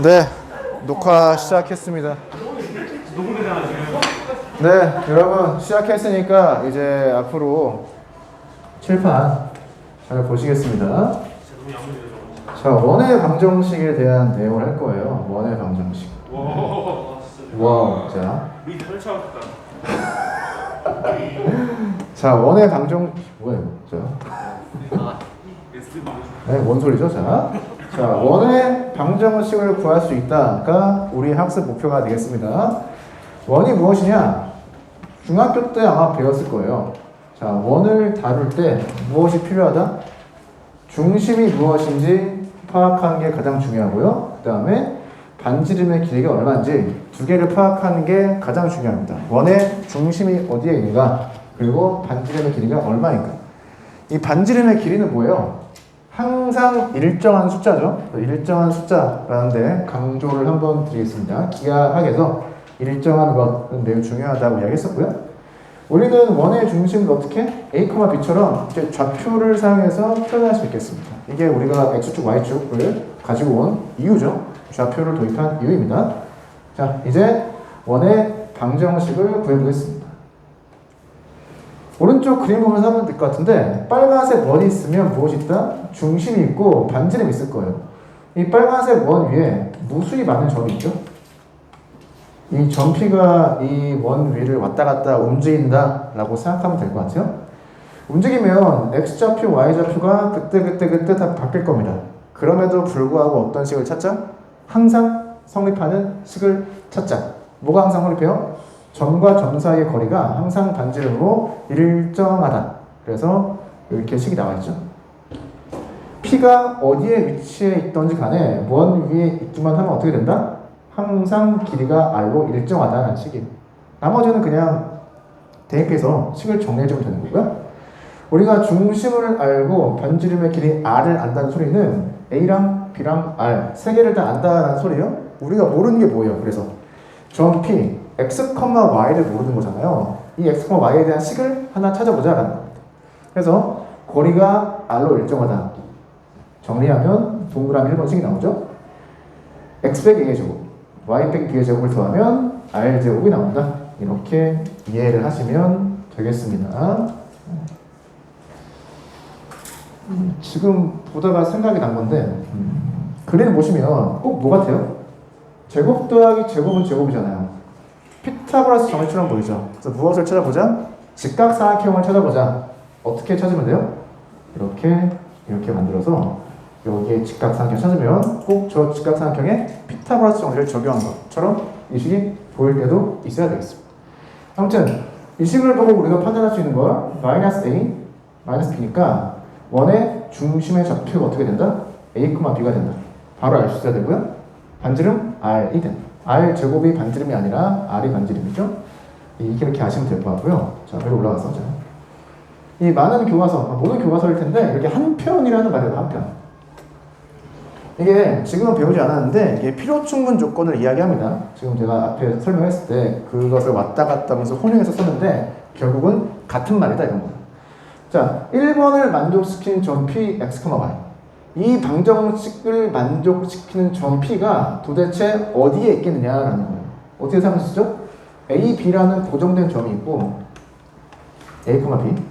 네, 녹화 시작했습니다. 네, 여러분 시작했으니까 이제 앞으로 칠판 잘 보시겠습니다. 자, 원의 방정식에 대한 내용을 할 거예요. 원의 방정식. 와우, 자. 자, 원의 방정 뭐야 이거? 자. 네, 뭔 소리죠? 자, 원의 방정식을 구할 수 있다가 우리 학습 목표가 되겠습니다. 원이 무엇이냐? 중학교 때 아마 배웠을 거예요. 자, 원을 다룰 때 무엇이 필요하다? 중심이 무엇인지 파악하는 게 가장 중요하고요. 그 다음에 반지름의 길이가 얼마인지 두 개를 파악하는 게 가장 중요합니다. 원의 중심이 어디에 있는가? 그리고 반지름의 길이가 얼마인가? 이 반지름의 길이는 뭐예요? 항상 일정한 숫자죠. 일정한 숫자라는데 강조를 한번 드리겠습니다. 기하학에서 일정한 것은 매우 중요하다고 이야기했었고요. 우리는 원의 중심을 어떻게? A, B처럼 이제 좌표를 사용해서 표현할 수 있겠습니다. 이게 우리가 X축, Y축을 가지고 온 이유죠. 좌표를 도입한 이유입니다. 자, 이제 원의 방정식을 구해보겠습니다. 오른쪽 그림 보면서 하면 될 것 같은데 빨간색 원이 있으면 무엇이 있다? 중심이 있고 반지름이 있을 거예요. 이 빨간색 원 위에 무수히 많은 점이 있죠? 이 점피가 이 원 위를 왔다 갔다 움직인다 라고 생각하면 될 것 같아요. 움직이면 X좌표, Y좌표가 그때 다 바뀔 겁니다. 그럼에도 불구하고 어떤 식을 찾자? 항상 성립하는 식을 찾자. 뭐가 항상 성립해요? 점과 점 사이의 거리가 항상 반지름으로 일정하다. 그래서 이렇게 식이 나와 있죠. P가 어디에 위치해 있던지 간에 원 위에 있기만 하면 어떻게 된다? 항상 길이가 R로 일정하다는 식이에요. 나머지는 그냥 대입해서 식을 정리해주면 되는 거고요. 우리가 중심을 알고 반지름의 길이 R을 안다는 소리는 A랑 B랑 R 세 개를 다 안다는 소리예요. 우리가 모르는 게 뭐예요? 그래서 점 P, X, Y를 모르는 거잖아요. 이 X, Y에 대한 식을 하나 찾아보자라는 겁니다. 그래서 거리가 R로 일정하다. 정리하면 동그라미 1번씩이 나오죠. X 빼기 A의 제곱, Y 빼기 B의 제곱을 더하면 R 제곱이 나온다. 이렇게 이해를 하시면 되겠습니다. 지금 보다가 생각이 난 건데 그림을 보시면 꼭 뭐 같아요? 제곱 더하기 제곱은 제곱이잖아요. 피타고라스 정의처럼 보이죠? 그래서 무엇을 찾아보자? 직각삼각형을 찾아보자. 어떻게 찾으면 돼요? 이렇게 만들어서 여기에 직각삼각형 찾으면 꼭 저 직각삼각형에 피타고라스 정의를 적용한 것처럼 이 식이 보일 때도 있어야 되겠습니다. 아무튼 이 식을 보고 우리가 판단할 수 있는 건 마이너스 A, 마이너스 B니까 원의 중심의 좌표가 어떻게 된다? A, B가 된다. 바로 알 수 있어야 되고요. 반지름 R이 된다. R 제곱이 반지름이 아니라 R이 반지름이죠. 이렇게 아시면 될 것 같고요. 자, 여기 올라가서 이 많은 교과서, 모든 교과서일 텐데 이렇게 한 편이라는 말이에요. 한 편. 이게 지금은 배우지 않았는데 이게 필요 충분 조건을 이야기합니다. 지금 제가 앞에 설명했을 때 그것을 왔다 갔다 하면서 혼용해서 썼는데 결국은 같은 말이다 이런 거예요. 자, 1번을 만족시키는 점 P, X, Y. 이 방정식을 만족시키는 점 P가 도대체 어디에 있겠느냐라는 거예요. 어떻게 생각하시죠? A, B라는 고정된 점이 있고 A, B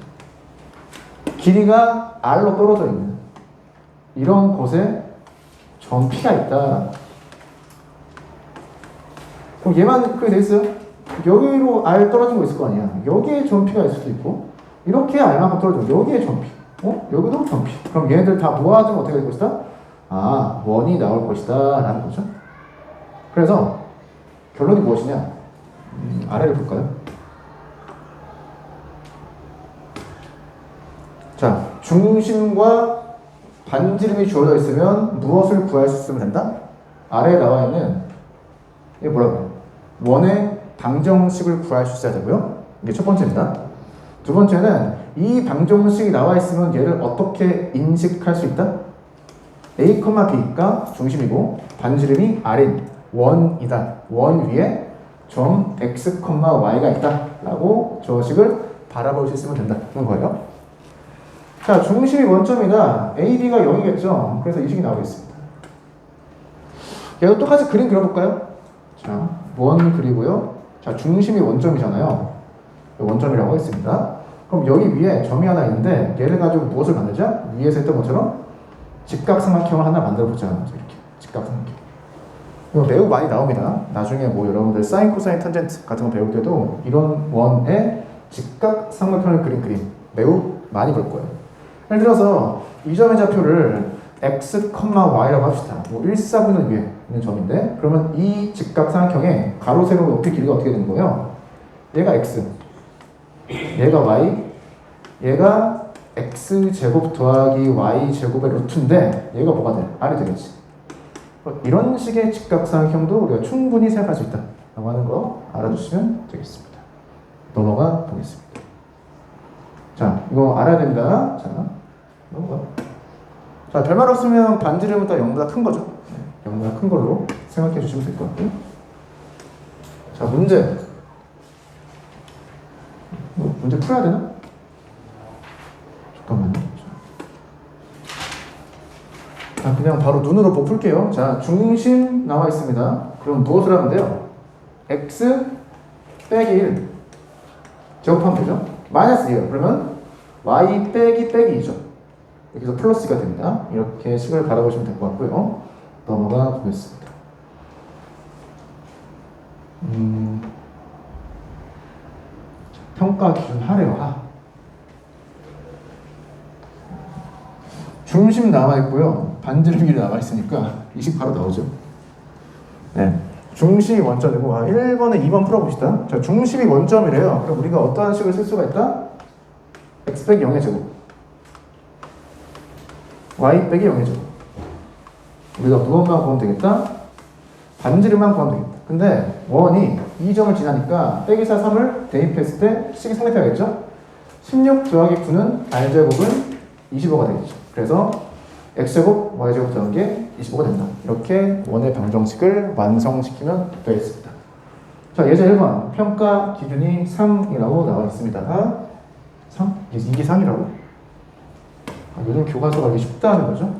길이가 R로 떨어져 있는 이런 곳에 점 P가 있다. 그럼 얘만 그렇게 돼 있어요? 여기로 R 떨어진 거 있을 거 아니야. 여기에 점 P가 있을 수도 있고 이렇게 R만큼 떨어지고 여기에 점 P. 여기도 점 P. 그럼 얘네들 다 모아주면 어떻게 될 것이다? 아, 원이 나올 것이다 라는 거죠. 그래서 결론이 무엇이냐? 아래를 볼까요? 자, 중심과 반지름이 주어져 있으면 무엇을 구할 수 있으면 된다? 아래에 나와 있는 이게 뭐라고요? 원의 방정식을 구할 수 있어야 되고요. 이게 첫 번째입니다. 두 번째는 이 방정식이 나와 있으면 얘를 어떻게 인식할 수 있다? A, B가 중심이고 반지름이 R인 원이다. 원 위에 점 X, Y가 있다 라고 저 식을 바라볼 수 있으면 된다는 거예요. 자, 중심이 원점이다. A, B가 0이겠죠. 그래서 이 식이 나오겠습니다. 얘도 똑같이 그림 그려볼까요? 자, 원 그리고요. 자, 중심이 원점이잖아요. 원점이라고 하겠습니다. 그럼 여기 위에 점이 하나 있는데 얘를 가지고 무엇을 만들자? 위에서 했던 것처럼 직각삼각형을 하나 만들어보자. 이렇게 직각삼각형. 이거 매우 많이 나옵니다. 나중에 뭐 여러분들 사인, 코사인, 탄젠트 같은 거 배울 때도 이런 원의 직각삼각형을 그린 그림 매우 많이 볼 거예요. 예를 들어서 이 점의 좌표를 x, y라고 합시다. 뭐 1, 4분의 위에 있는 점인데 그러면 이 직각삼각형의 가로, 세로, 높이, 길이가 어떻게 되는 거예요? 얘가 x, 얘가 y, 얘가 x제곱 더하기 y제곱의 루트인데 얘가 뭐가 돼? r이 되겠지. 이런 식의 직각삼각형도 우리가 충분히 생각할 수 있다 라고 하는 거 알아두시면 되겠습니다. 넘어가 보겠습니다. 자, 이거 알아야 됩니다. 자, 넘어가. 자, 별말 없으면 반지름은 다 0보다 큰 거죠. 0보다 큰 걸로 생각해 주시면 될 것 같고요. 자, 문제. 문제 풀어야 되나? 잠깐만요. 자, 그냥 바로 눈으로 보고 풀게요. 자, 중심 나와 있습니다. 그럼 무엇을 하면 돼요? x 빼기 1 제곱하면 되죠? 마이너스 2예요. 그러면 y 빼기 2죠. 여기서 플러스가 됩니다. 이렇게 식을 바라보시면 될 것 같고요. 넘어가 보겠습니다. 평가 기준 하래요. 하. 중심 나와 있고요. 반지름이 나와 있으니까 이 식 바로 나오죠. 네. 중심이 원점이고 1번에 2번 풀어봅시다. 자, 중심이 원점이래요. 그럼 우리가 어떠한 식을 쓸 수가 있다? x 빼기 0의 제곱 y 빼기 0의 제곱. 우리가 무엇만 구하면 되겠다? 반지름만 구하면 되겠다. 근데 원이 이 점을 지나니까 빼기사 3을 대입했을 때 식이 성립해야겠죠? 16 더하기 9는 r제곱은 25가 되겠죠. 그래서 x제곱, y제곱 더한 게 25가 된다. 이렇게 원의 방정식을 완성시키면 되겠습니다. 자, 예제 1번. 평가 기준이 3이라고 나와 있습니다. 3? 이게 3이라고? 요즘 교과서가 이게 쉽다는 거죠?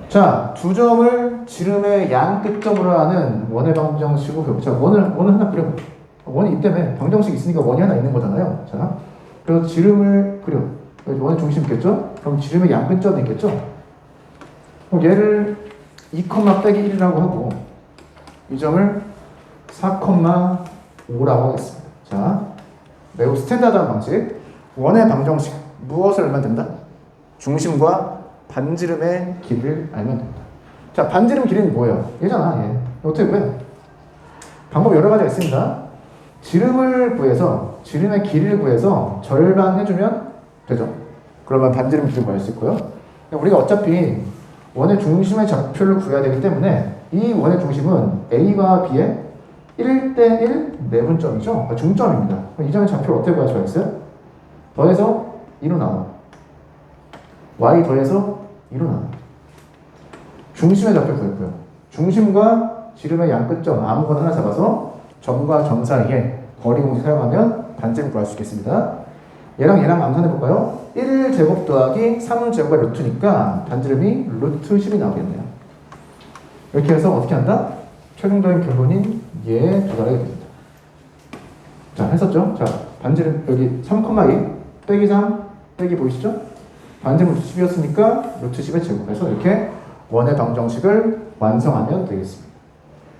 자, 두 점을 지름의 양 끝점으로 하는 원의 방정식으로 배우자. 원을 하나 그려. 원이 있다며. 방정식이 있으니까 원이 하나 있는 거잖아요. 자, 그래서 지름을 그려. 원의 중심 있겠죠? 그럼 지름의 양 끝점이 있겠죠? 그럼 얘를 2, 빼기 1이라고 하고 이 점을 4,5라고 하겠습니다. 자, 매우 스탠다드한 방식. 원의 방정식. 무엇을 알면 된다? 중심과 반지름의 길이를 알면 된다. 자, 반지름 길이는 뭐예요? 얘잖아, 얘. 어떻게 구해? 방법 여러 가지가 있습니다. 지름을 구해서, 지름의 길이를 구해서 절반 해주면 되죠. 그러면 반지름 길이를 구할 수 있고요. 우리가 어차피 원의 중심의 좌표를 구해야 되기 때문에 이 원의 중심은 A와 B의 1대1 내분점이죠. 그러니까 중점입니다. 이 점의 좌표를 어떻게 구할 수가 있어요? 더해서 2로 나눠. Y 더해서 2로 나눠. 중심의 좌표를 구했고요. 중심과 지름의 양 끝점 아무거나 하나 잡아서 점과 점 사이에 거리 공식 사용하면 반지름 구할 수 있겠습니다. 얘랑 암산해 볼까요? 1제곱 더하기 3제곱의 루트니까 반지름이 루트 10이 나오겠네요. 이렇게 해서 어떻게 한다? 최종적인 결론인 얘에 도달하게 됩니다. 자, 했었죠? 자, 반지름 여기 3,2 빼기 3 빼기 보이시죠? 반지름 루트 10이었으니까 루트 10의 제곱해서 이렇게 원의 방정식을 완성하면 되겠습니다.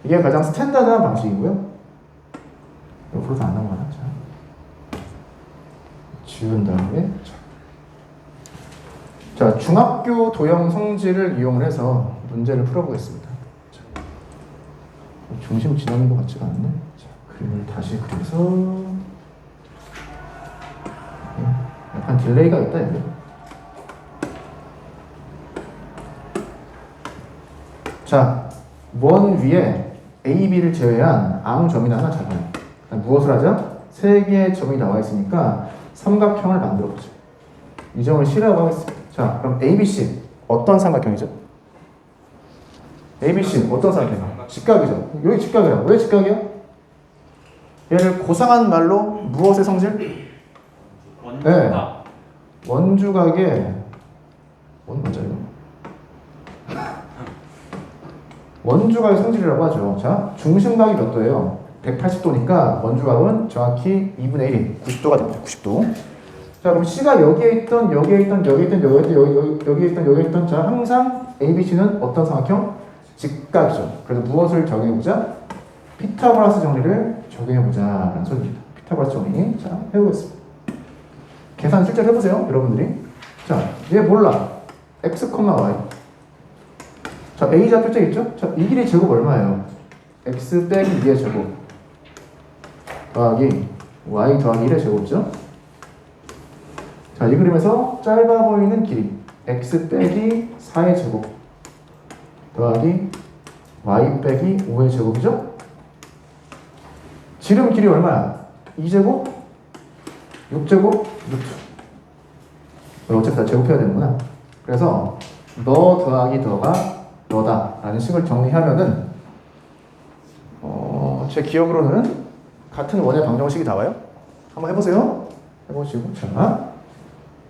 이게 가장 스탠다드한 방식이고요. 옆으로 다 안 넘어가나? 자, 지운 다음에 자, 중학교 도형 성질을 이용해서 문제를 풀어보겠습니다. 자, 중심 지나는 것 같지가 않네. 자, 그림을 다시 그려서 약간 딜레이가 있다 이거. 자, 원 위에 A, B를 제외한 아무 점이나 하나 잡아요. 무엇을 하죠? 세 개의 점이 나와 있으니까 삼각형을 만들어 보죠. 이 점을 C라고 하겠습니다. 자, 그럼 ABC 어떤 삼각형이죠? ABC 어떤 삼각형이죠? 직각이죠. 여기 직각이라고. 왜 직각이야? 얘를 고상한 말로 무엇의 성질? 원주각. 네. 원주각의 원 맞아요. 원주각의 성질이라고 하죠. 자, 중심각이 몇 도예요? 180도니까 원주각은 정확히 2분의 1이 90도가 됩니다. 90도. 자, 그럼 C가 여기에 있던, 여기에 있던, 여기에 있던, 여기에 있던, 여기에 있던, 자, 항상 ABC는 어떤 삼각형? 직각이죠. 그래서 무엇을 적용해보자? 피타고라스 정리를 적용해보자 라는 소리입니다. 피타고라스 정리. 자, 해보겠습니다. 계산 실제로 해보세요, 여러분들이. 자, 얘 몰라. x, y. 자, a 좌표점 있죠? 자, 이 길이 제곱 얼마예요? x 빼기 2의 제곱 더하기 y 더하기 1의 제곱이죠? 자, 이 그림에서 짧아 보이는 길이 x 빼기 4의 제곱 더하기 y 빼기 5의 제곱이죠? 지름 길이 얼마야? 2제곱? 6제곱? 루트. 어차피 다 제곱해야 되는구나. 그래서 너 더하기 너가 너다 라는 식을 정리하면은 제 기억으로는 같은 원의 방정식이 나와요. 한번 해보세요. 해보시고 자,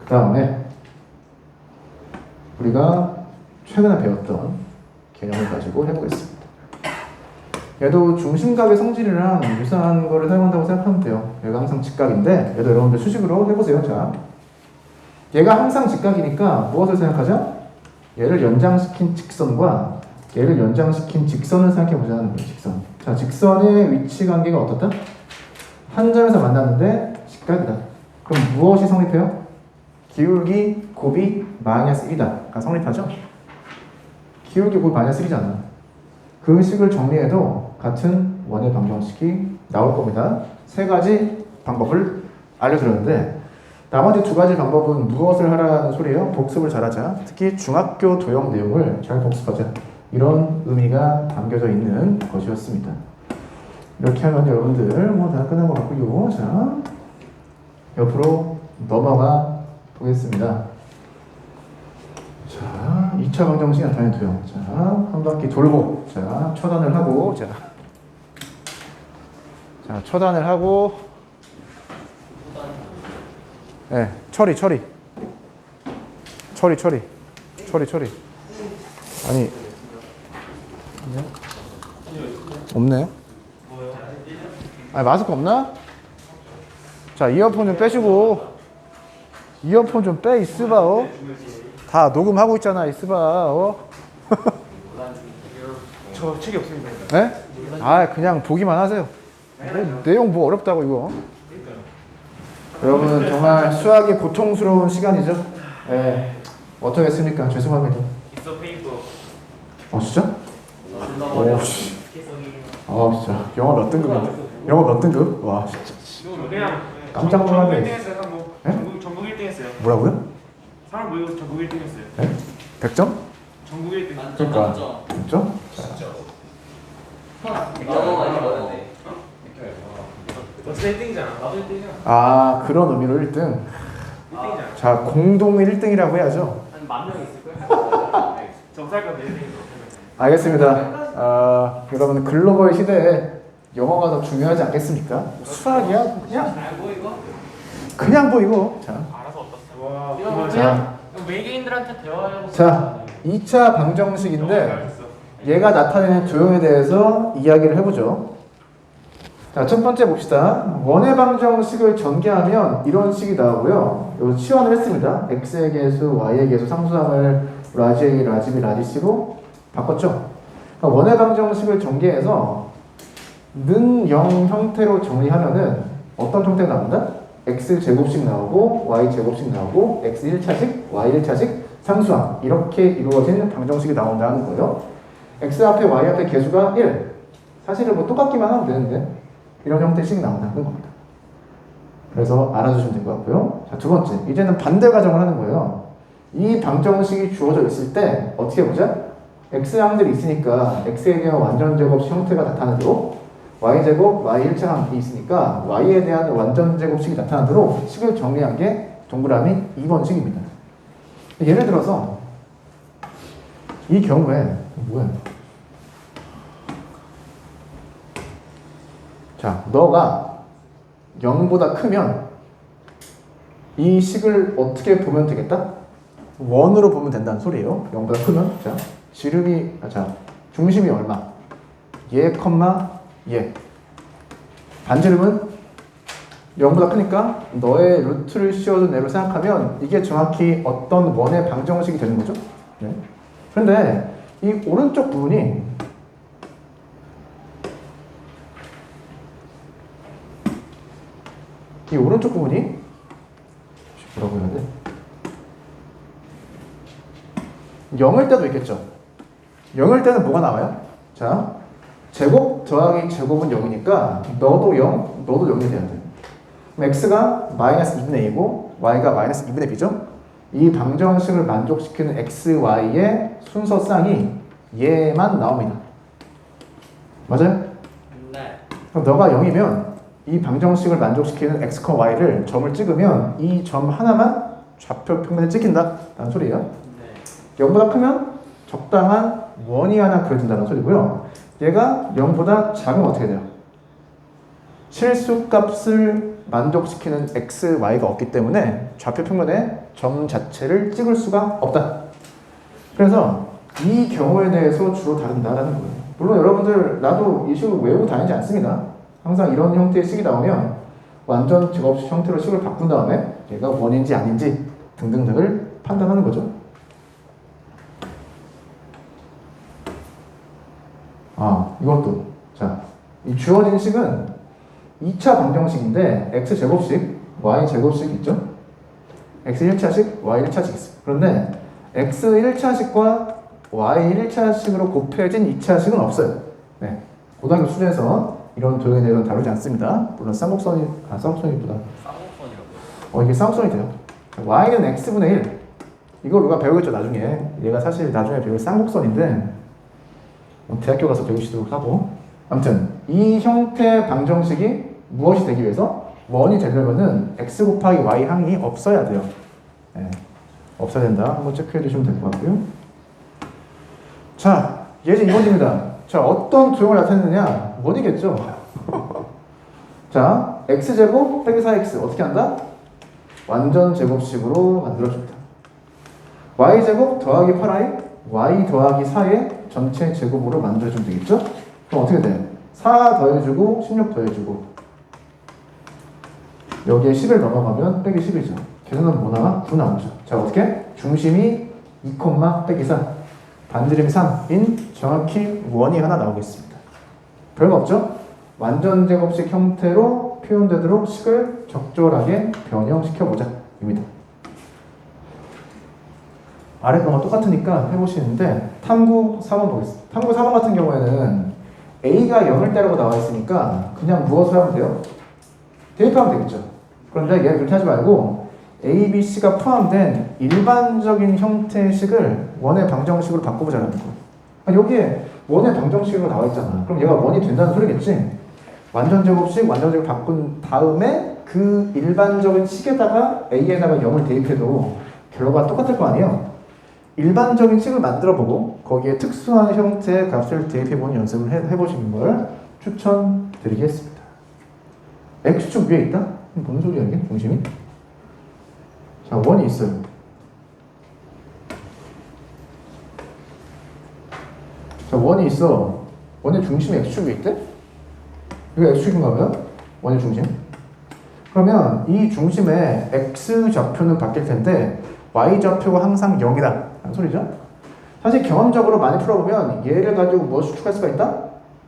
그 다음에 우리가 최근에 배웠던 개념을 가지고 해보겠습니다. 얘도 중심각의 성질이랑 유사한 거를 사용한다고 생각하면 돼요. 얘가 항상 직각인데 얘도 여러분들 수식으로 해보세요. 자, 얘가 항상 직각이니까 무엇을 생각하죠? 얘를 연장시킨 직선과 얘를 연장시킨 직선을 생각해보자는 거예요. 직선. 자, 직선의 위치 관계가 어떻다? 한 점에서 만났는데 직각이다. 그럼 무엇이 성립해요? 기울기 곱이 마이너스 1이다. 성립하죠? 기울기 곱이 마이너스 1이잖아. 그 식을 정리해도 같은 원의 방정식이 나올 겁니다. 세 가지 방법을 알려드렸는데 나머지 두 가지 방법은 무엇을 하라는 소리예요? 복습을 잘하자. 특히 중학교 도형 내용을 잘 복습하자. 이런 의미가 담겨져 있는 것이었습니다. 이렇게 하면 여러분들 뭐 다 끝난 것 같고요. 자, 옆으로 넘어가 보겠습니다. 자, 2차 방정식 나타낸 도형. 자, 한 바퀴 돌고, 자, 처단을 하고, 자, 처단을 하고, 네, 처리. 아니, 없네. 아니, 마스크 없나? 자, 이어폰 좀 빼시고, 이어폰 좀 빼, 있으봐, 다 녹음하고 있잖아, 있으봐, 저 책이 없습니다. 네? 아, 그냥 보기만 하세요. 내용 뭐 어렵다고, 이거. 여러분, 정말 수학이 고통스러운 시간이죠? 네. 어쩌겠습니까? 죄송합니다. 있어 페이퍼. 진짜? 오, 씨. 진짜. 영어 몇 등급인데? 영어 몇 등급? 와, 진짜. 그냥 깜짝 놀랐네. 1등 했어요. 뭐 전국 1등 했어요. 뭐라고요? 사람 모이고 전국 1등 했어요. 네? 100점? 전국 1등. 그러니까. 100점? 너무 많이 먹었네. 벌써 1등이잖아. 나도 1등이야. 그런 의미로 1등. 1등이잖아. 자, 공동 1등이라고 해야죠. 한 10,000명 있을 거야. 정살건 1등이죠. 알겠습니다. 여러분, 글로벌 시대에 영어가 더 중요하지 않겠습니까? 수학이야? 그냥 보이고. 자, 알아서 어떻어? 와. 자, 외계인들한테 대화하려고. 자, 2차 방정식인데 얘가 나타내는 조형에 대해서 이야기를 해보죠. 자, 첫 번째 봅시다. 원의 방정식을 전개하면 이런 식이 나오고요. 여기 치환을 했습니다. x의 계수, y의 계수, 상수함을 라지 A, 라지 B, 라지 C로 바꿨죠. 그러니까 원의 방정식을 전개해서 는 0 형태로 정리하면은 어떤 형태가 나온다? x 제곱씩 나오고 y 제곱씩 나오고 x 1차식, y 1차식, 상수함 이렇게 이루어진 방정식이 나온다는 거예요. x 앞에 y 앞에 계수가 1. 사실은 뭐 똑같기만 하면 되는데 이런 형태식 나온다는 겁니다. 그래서 알아주시면 될 것 같고요. 자, 두 번째, 이제는 반대 가정을 하는 거예요. 이 방정식이 주어져 있을 때 어떻게 보자? x항들이 있으니까 x에 대한 완전 제곱식 형태가 나타나도록 y제곱, y 1차항이 있으니까 y에 대한 완전 제곱식이 나타나도록 식을 정리한 게 동그라미 2번식입니다. 예를 들어서 이 경우에 뭐야? 자, 너가 0보다 크면 이 식을 어떻게 보면 되겠다? 원으로 보면 된다는 소리예요. 0보다 크면. 자, 중심이 얼마? 얘, 얘. 반지름은 0보다 크니까 너의 루트를 씌워준 애로 생각하면 이게 정확히 어떤 원의 방정식이 되는 거죠. 네. 그런데 이 오른쪽 부분이 뭐라고 해야 돼? 0일 때도 있겠죠. 0일 때는 뭐가 나와요? 자, 제곱 더하기 제곱은 0이니까 너도 0, 너도 0이 돼야 돼. 그럼 x가 마이너스 2분의 a고 y가 마이너스 2분의 b죠? 이 방정식을 만족시키는 x, y의 순서쌍이 얘만 나옵니다. 맞아요? 네. 그럼 너가 0이면 이 방정식을 만족시키는 x, y를 점을 찍으면 이 점 하나만 좌표 평면에 찍힌다 라는 소리예요. 네. 0보다 크면 적당한 원이 하나 그려진다는 소리고요. 얘가 0보다 작으면 어떻게 돼요? 실수값을 만족시키는 x, y가 없기 때문에 좌표 평면에 점 자체를 찍을 수가 없다. 그래서 이 경우에 대해서 주로 다룬다라는 거예요. 물론 여러분들 나도 이 식을 외우고 다니지 않습니다. 항상 이런 형태의 식이 나오면 완전 직업식 형태로 식을 바꾼 다음에 얘가 원인지 아닌지 등등등을 판단하는 거죠. 이것도 자, 이 주어진 식은 2차 방정식인데 x제곱식, y제곱식 있죠? x 1차식, y 1차식 있어요. 그런데 x 1차식과 y 1차식으로 곱해진 2차식은 없어요. 네. 고등학교 수준에서 이런 도형에 대해서는 다루지 않습니다. 물론 쌍곡선이보다 쌍곡선이라고요? 이게 쌍곡선이 돼요. y는 x분의 1. 이걸 우리가 배우겠죠, 나중에. 얘가 사실 나중에 배울 쌍곡선인데 대학교 가서 배우시도록 하고. 아무튼 이 형태 방정식이 무엇이 되기 위해서 원이 되려면은 x 곱하기 y 항이 없어야 돼요. 네. 없어야 된다. 한번 체크해 주시면 될 것 같고요. 자, 예제 2번입니다. 자, 어떤 도형을 나타내느냐? 원이겠죠. 자, x제곱 빼기 4x 어떻게 한다? 완전 제곱식으로 만들어줍니다. y제곱 더하기 8i y 더하기 4의 전체 제곱으로 만들어주면 되겠죠? 그럼 어떻게 돼? 4 더해주고 16 더해주고 여기에 10을 넘어가면 빼기 10이죠. 계산은 뭐 나와? 9 나오죠. 자, 어떻게? 중심이 2, 빼기 4 반지름이 3인 정확히 원이 하나 나오겠습니다. 별거 없죠? 완전 제곱식 형태로 표현되도록 식을 적절하게 변형시켜보자 입니다. 아래 거랑 똑같으니까 해보시는데 탐구 4번 보겠습니다. 탐구 4번 같은 경우에는 A가 0을 때라고 나와 있으니까 그냥 무엇을 하면 돼요? 대입하면 되겠죠. 그런데 얘를 그렇게 하지 말고 A, B, C가 포함된 일반적인 형태의 식을 원의 방정식으로 바꿔보자는 거예요. 여기에 원의 방정식으로 나와 있잖아. 그럼 얘가 원이 된다는 소리겠지? 완전 제곱식, 완전 제곱 바꾼 다음에 그 일반적인 식에다가 A에다가 0을 대입해도 결과가 똑같을 거 아니에요? 일반적인 식을 만들어보고 거기에 특수한 형태의 값을 대입해보는 연습을 해보시는 걸 추천드리겠습니다. X축 위에 있다? 뭔 소리야 이게? 중심이? 자, 원이 있어요. 자, 원이 있어. 원의 중심이 X축 위에 있대? 이거 X축인가 봐요? 원의 중심? 그러면 이 중심의 X좌표는 바뀔 텐데 Y좌표가 항상 0이다 라는 소리죠. 사실 경험적으로 많이 풀어보면 얘를 가지고 뭐 추측할 수가 있다?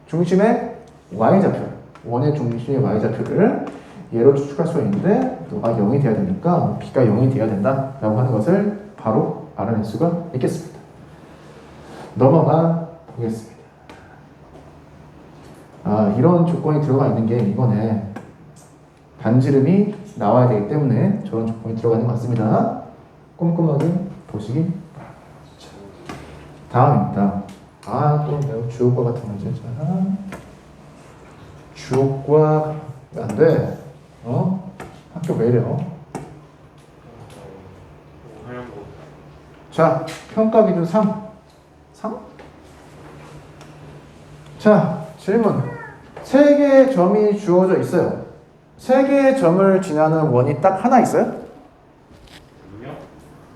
중심의 Y좌표, 원의 중심의 Y좌표를 얘로 추측할 수가 있는데 너가 0이 돼야 되니까 B가 0이 돼야 된다 라고 하는 것을 바로 알아낼 수가 있겠습니다. 넘어가 보겠습니다. 이런 조건이 들어가 있는 게 이번에 반지름이 나와야 되기 때문에 저런 조건이 들어가 있는 것 같습니다. 꼼꼼하게 보시기 바랍니다. 다음입니다. 또 매우 주옥과 같은 문제. 자, 주옥과 안 돼. 학교 왜 이래요? 자, 평가 기준 3. 3? 자, 질문. 3개의 점이 주어져 있어요. 3개의 점을 지나는 원이 딱 하나 있어요?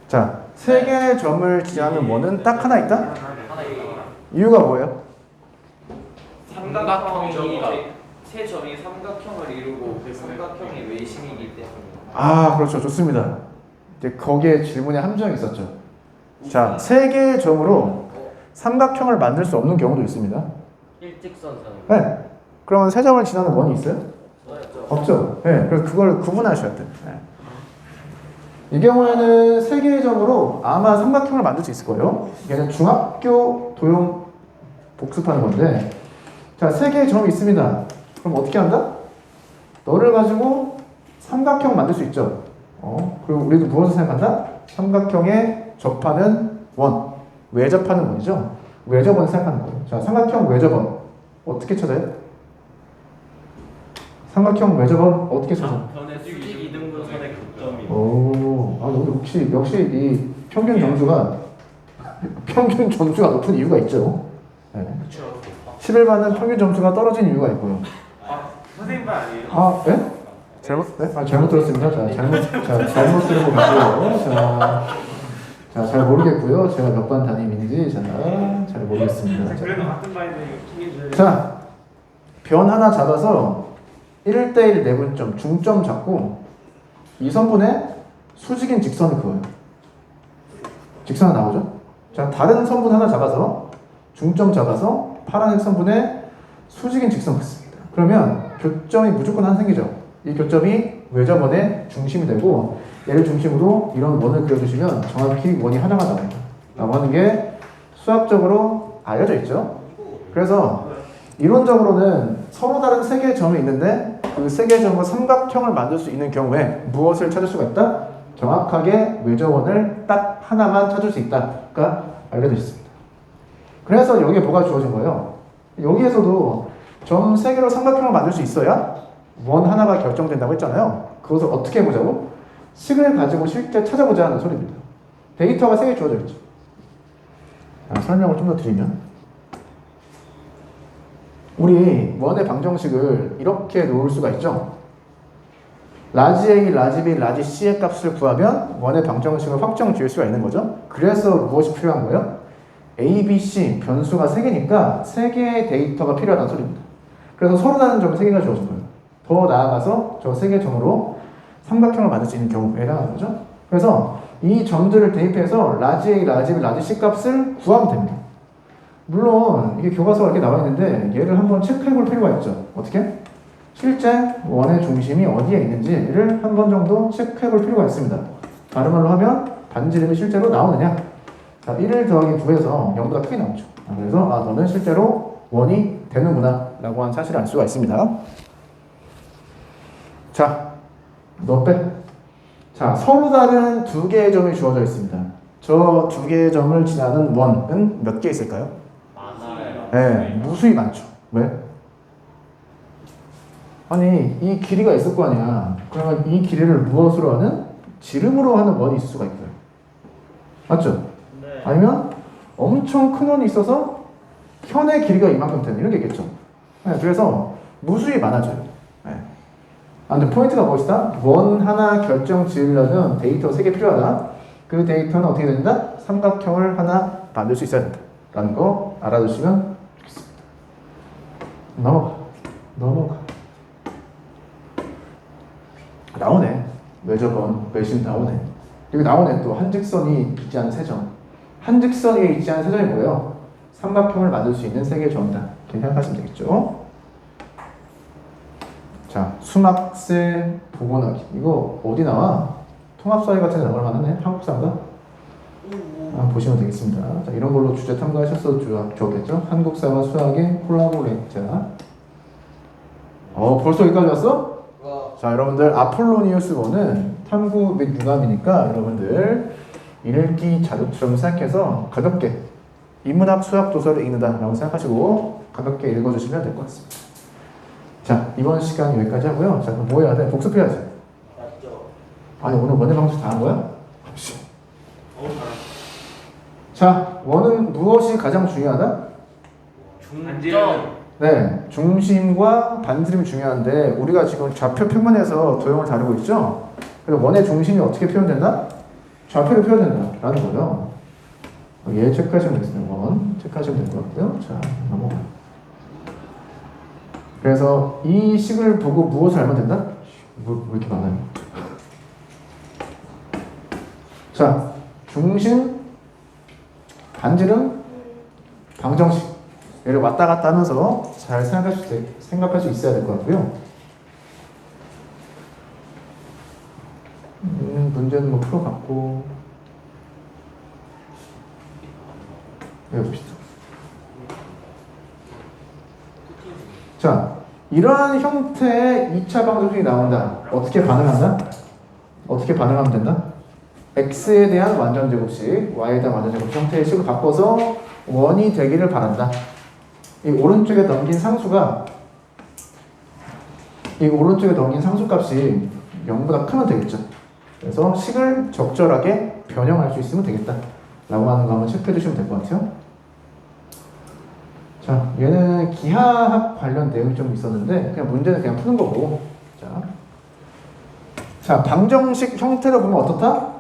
자, 3개의 점을 지나는 원은 딱 하나 있다? 이유가 뭐예요? 삼각형이 세 점이 삼각형을 이루고 그 삼각형이 외심이기 때문에. 아, 그렇죠. 좋습니다. 이제 거기에 질문에 함정이 있었죠. 자, 세 개의 점으로 삼각형을 만들 수 없는 경우도 있습니다. 일직선상. 네. 그러면 세 점을 지나는 원이 있어요? 써야죠. 없죠. 네. 그래서 그걸 구분하셔야 돼요. 네. 이 경우에는 세 개의 점으로 아마 삼각형을 만들 수 있을 거예요. 얘는 중학교 도형 복습하는 건데, 자, 세 개의 점이 있습니다. 그럼 어떻게 한다? 너를 가지고 삼각형 만들 수 있죠. 그리고 우리도 무엇을 생각한다? 삼각형에 접하는 원, 외접하는 원이죠. 외접원 생각하는 거예요. 자, 삼각형 외접원 어떻게 찾아요? 삼각형 외접원 어떻게 찾아? 변의 수직 이등분선의 극점이. 오, 아, 역시 이 평균 점수가 높은 이유가 있죠. 네. 그렇죠. 11반은 평균 점수가 떨어진 이유가 있고요. 선생님 말 아니에요? 아, 네? 잘못 들었습니다. 잘못 들은 거 맞고요. 잘 모르겠고요. 제가 몇 반 담임인지 잘 모르겠습니다. 그래도 같은 반인데 킹해줘요. 자, 변 하나 잡아서 1대1 내분점, 중점 잡고 이 선분에 수직인 직선을 그어요. 직선이 나오죠? 자, 다른 선분 하나 잡아서 중점 잡아서 파란색 선분에 수직인 직선 긋습니다. 그러면 교점이 무조건 하나 생기죠. 이 교점이 외접원의 중심이 되고 얘를 중심으로 이런 원을 그려주시면 정확히 원이 하나가 나와요. 라고 하는 게 수학적으로 알려져 있죠. 그래서 이론적으로는 서로 다른 세 개의 점이 있는데 그 세 개의 점으로 삼각형을 만들 수 있는 경우에 무엇을 찾을 수가 있다? 정확하게 외접원을 딱 하나만 찾을 수 있다가 알려져 있습니다. 그래서 여기에 뭐가 주어진 거예요? 여기에서도 점 세 개로 삼각형을 만들 수 있어야 원 하나가 결정된다고 했잖아요. 그것을 어떻게 해보자고? 식을 가지고 실제 찾아보자는 소리입니다. 데이터가 세 개 주어져 있죠. 설명을 좀 더 드리면 우리 원의 방정식을 이렇게 놓을 수가 있죠. 라지 A, 라지 B, 라지 C의 값을 구하면 원의 방정식을 확정 지을 수가 있는 거죠. 그래서 무엇이 필요한 거예요? A, B, C 변수가 3개니까 3개의 데이터가 필요하다는 소리입니다. 그래서 서로 다른 점이 3개가 주어진 거예요. 더 나아가서 저 3개 점으로 삼각형을 만들 수 있는 경우에 해당하는 거죠. 그래서 이 점들을 대입해서 라지 A, 라지 B, 라지 C 값을 구하면 됩니다. 물론 이게 교과서가 이렇게 나와 있는데 얘를 한번 체크해 볼 필요가 있죠. 어떻게? 실제 원의 중심이 어디에 있는지를 한 번 정도 체크해 볼 필요가 있습니다. 다른 말로 하면 반지름이 실제로 나오느냐? 자, 1 더하기 9에서 0보다 크게 나오죠. 그래서 너는 실제로 원이 되는구나 라고 한 사실을 알 수가 있습니다. 자, 너 빼. 자, 서로 다른 두 개의 점이 주어져 있습니다. 저 두 개의 점을 지나는 원은 몇 개 있을까요? 많아요. 네, 무수히 많죠. 왜? 아니, 이 길이가 있을 거 아니야. 그러면 이 길이를 무엇으로 하는? 지름으로 하는 원이 있을 수가 있고요. 맞죠? 네. 아니면 엄청 큰 원이 있어서 현의 길이가 이만큼 되는 이런 게 있겠죠. 네, 그래서 무수히 많아져요. 네. 근데 포인트가 무엇이다? 원 하나 결정 지으려면 데이터 3개 필요하다. 그 데이터는 어떻게 된다? 삼각형을 하나 만들 수 있어야 된다. 라는 거 알아두시면 좋겠습니다. 넘어가. 나오네. 외접원, 외심 나오네. 여기 나오네. 또 한직선이 있지 않은 세 점. 한직선 위에 있지 않은 세 점이 뭐예요? 삼각형을 만들 수 있는 세 개의 점이다. 이렇게 생각하시면 되겠죠. 자, 수막세 복원하기. 이거 어디 나와? 통합사회 같은 데 나올 만하네. 한국사인가? 보시면 되겠습니다. 자, 이런 걸로 주제 탐구하셨어도 좋겠죠. 한국사와 수학의 콜라보레이터. 벌써 여기까지 왔어? 자, 여러분들 아폴로니우스 1은 탐구 및 유감이니까 여러분들 읽기 자료처럼 생각해서 가볍게 인문학 수학 도서를 읽는다라고 생각하시고 가볍게 읽어주시면 될 것 같습니다. 자, 이번 시간 여기까지 하고요. 자, 그럼 뭐 해야 돼? 복습해야지. 맞죠? 아니, 오늘 원의 방식 다 한 거야? 자, 원은 무엇이 가장 중요하다? 중점. 네, 중심과 반지름이 중요한데 우리가 지금 좌표 평면에서 도형을 다루고 있죠? 그래서 원의 중심이 어떻게 표현된다? 좌표로 표현된다라는 거예요. 얘 체크하시면 되겠습니다. 원 체크하시면 될 것 같고요. 자, 넘어가요. 그래서 이 식을 보고 무엇을 알면 된다? 왜 이렇게 많아요? 자, 중심, 반지름, 방정식. 얘를 왔다 갔다 하면서 잘 생각할 수 있어야 될 것 같고요. 문제는 뭐 풀어봤고. 해봅시다. 자, 이러한 형태의 2차 방정식이 나온다. 어떻게 반응한다? 어떻게 반응하면 된다? x에 대한 완전제곱식, y에 대한 완전제곱식 형태의 식을 바꿔서 원이 되기를 바란다. 이 오른쪽에 넘긴 상수가 이 오른쪽에 넘긴 상수값이 0보다 크면 되겠죠. 그래서 식을 적절하게 변형할 수 있으면 되겠다. 라고 하는 거 한번 체크해 주시면 될 것 같아요. 자, 얘는 기하학 관련 내용이 좀 있었는데 그냥 문제는 그냥 푸는 거고. 자, 방정식 형태로 보면 어떻다?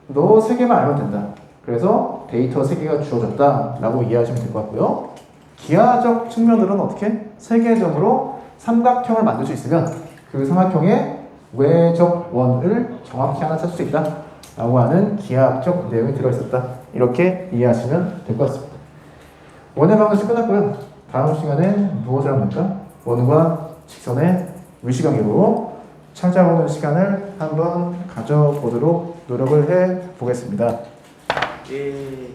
너 3개만 알면 된다. 그래서 데이터 3개가 주어졌다 라고 이해하시면 될 것 같고요. 기하적 측면으로는 어떻게? 세계점으로 삼각형을 만들 수 있으면 그 삼각형의 외적 원을 정확히 하나 찾을 수 있다 라고 하는 기하학적 내용이 들어있었다. 이렇게 이해하시면 될 것 같습니다. 원의 방정식 끝났고요. 다음 시간에 무엇을 합니까? 원과 직선의 위시관계로 찾아오는 시간을 한번 가져보도록 노력을 해 보겠습니다. 예.